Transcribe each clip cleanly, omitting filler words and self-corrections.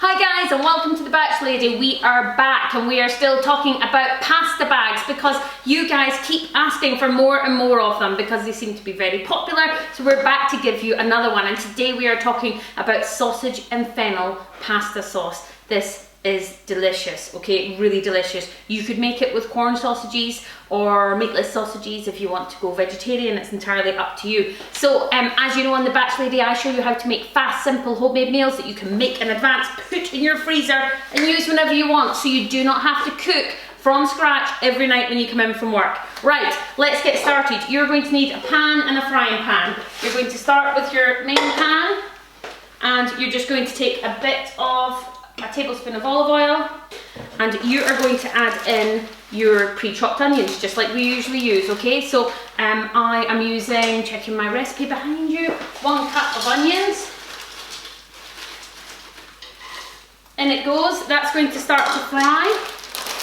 Hi guys, and welcome to The Batch Lady. We are back and we are still talking about pasta bags because you guys keep asking for more and more of them because they seem to be very popular. So we're back to give you another one, and today we are talking about sausage and fennel pasta sauce. This is delicious, okay, really delicious. You could make it with corn sausages or meatless sausages if you want to go vegetarian. It's entirely up to you. So as you know, on The Batch Lady, I show you how to make fast, simple, homemade meals that you can make in advance, put in your freezer and use whenever you want, so you do not have to cook from scratch every night when you come in from work. Right, let's get started. You're going to need a pan and a frying pan. You're going to start with your main pan, and you're just going to take a bit of a tablespoon of olive oil, and you are going to add in your pre-chopped onions just like we usually use, okay? So I am using, checking my recipe behind you, 1 cup of onions. In it goes. That's going to start to fry.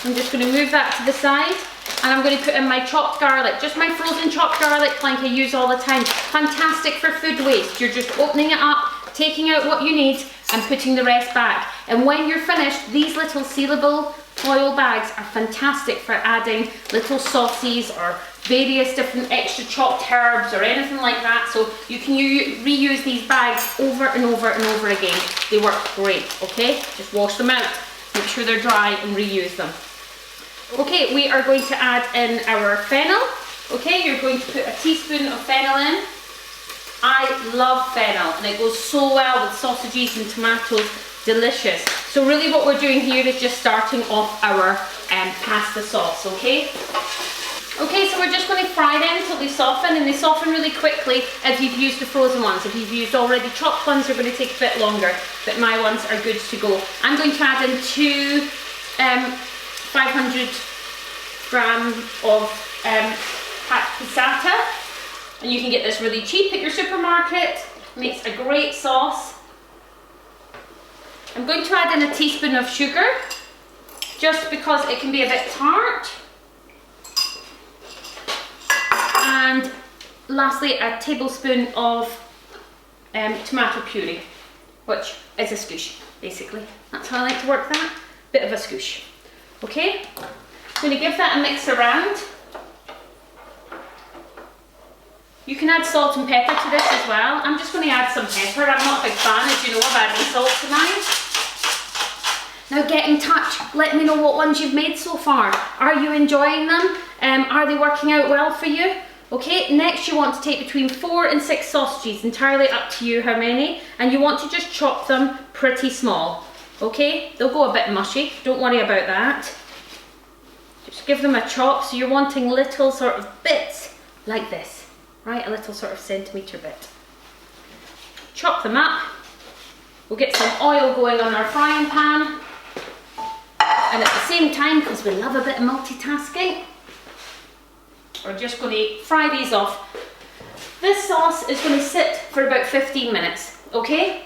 I'm just going to move that to the side, and I'm going to put in my chopped garlic, just my frozen chopped garlic like I use all the time. Fantastic for food waste. You're just opening it up, taking out what you need and putting the rest back. And when you're finished, these little sealable foil bags are fantastic for adding little sauces or various different extra chopped herbs or anything like that. So you can reuse these bags over and over and over again. They work great, okay? Just wash them out, make sure they're dry and reuse them. Okay, we are going to add in our fennel. Okay, you're going to put a teaspoon of fennel in. I love fennel and it goes so well with sausages and tomatoes, delicious. So really what we're doing here is just starting off our pasta sauce, okay? Okay, so we're just going to fry them until they soften, and they soften really quickly if you've used the frozen ones. If you've used already chopped ones, they're going to take a bit longer, but my ones are good to go. I'm going to add in 2 500 grams of passata. And you can get this really cheap at your supermarket. Makes a great sauce. I'm going to add in a teaspoon of sugar, just because it can be a bit tart. And lastly, a tablespoon of tomato puree, which is a scoosh, basically. That's how I like to work that. Bit of a scoosh. Okay? I'm going to give that a mix around. You can add salt and pepper to this as well. I'm just going to add some pepper. I'm not a big fan, as you know, of adding salt tonight. Now get in touch. Let me know what ones you've made so far. Are you enjoying them? Are they working out well for you? Okay, next you want to take between 4 and 6 sausages, entirely up to you how many, and you want to just chop them pretty small. Okay, they'll go a bit mushy, don't worry about that. Just give them a chop, so you're wanting little sort of bits like this. Right, a little sort of centimetre bit. Chop them up. We'll get some oil going on our frying pan. And at the same time, because we love a bit of multitasking, we're just going to fry these off. This sauce is going to sit for about 15 minutes, okay?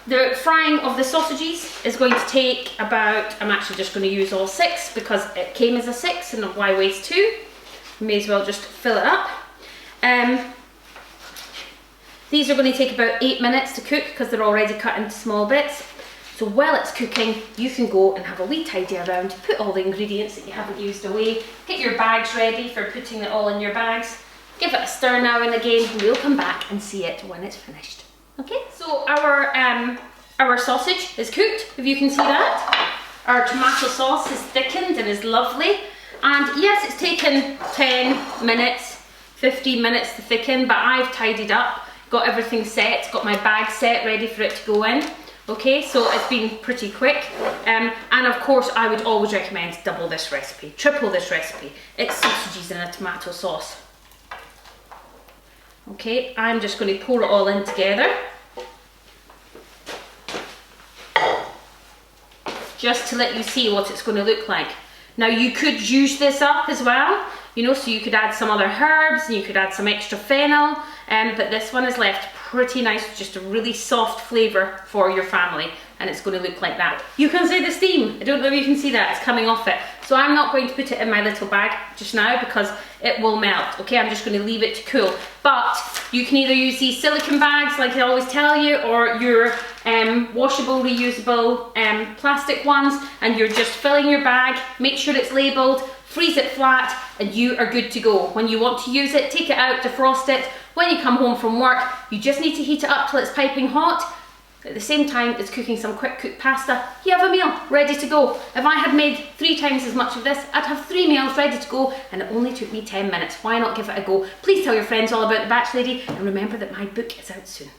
The frying of the sausages is going to take about, I'm actually just going to use all 6 because it came as a 6 and why waste 2? May as well just fill it up. These are going to take about 8 minutes to cook because they're already cut into small bits. So while it's cooking, you can go and have a wee tidy around, put all the ingredients that you haven't used away, get your bags ready for putting it all in your bags, give it a stir now and again, and we'll come back and see it when it's finished. Okay, so our sausage is cooked, if you can see that. Our tomato sauce is thickened and is lovely. And yes, it's taken 10 minutes, 15 minutes to thicken, but I've tidied up, got everything set, got my bag set ready for it to go in. Okay, so it's been pretty quick. And of course, I would always recommend double this recipe, triple this recipe. It's sausages in a tomato sauce. Okay, I'm just going to pour it all in together. Just to let you see what it's going to look like. Now you could juice this up as well, you know, so you could add some other herbs and you could add some extra fennel, but this one is left pretty nice, just a really soft flavour for your family, and it's going to look like that. You can see the steam, I don't know if you can see that, it's coming off it. So I'm not going to put it in my little bag just now because it will melt, okay? I'm just going to leave it to cool. But you can either use these silicone bags like I always tell you, or your washable, reusable plastic ones, and you're just filling your bag. Make sure it's labelled, freeze it flat, and you are good to go. When you want to use it, take it out, defrost it. When you come home from work, you just need to heat it up till it's piping hot. At the same time as cooking some quick cooked pasta, you have a meal ready to go. If I had made 3 times as much of this, I'd have 3 meals ready to go, and it only took me 10 minutes. Why not give it a go? Please tell your friends all about The Batch Lady, and remember that my book is out soon.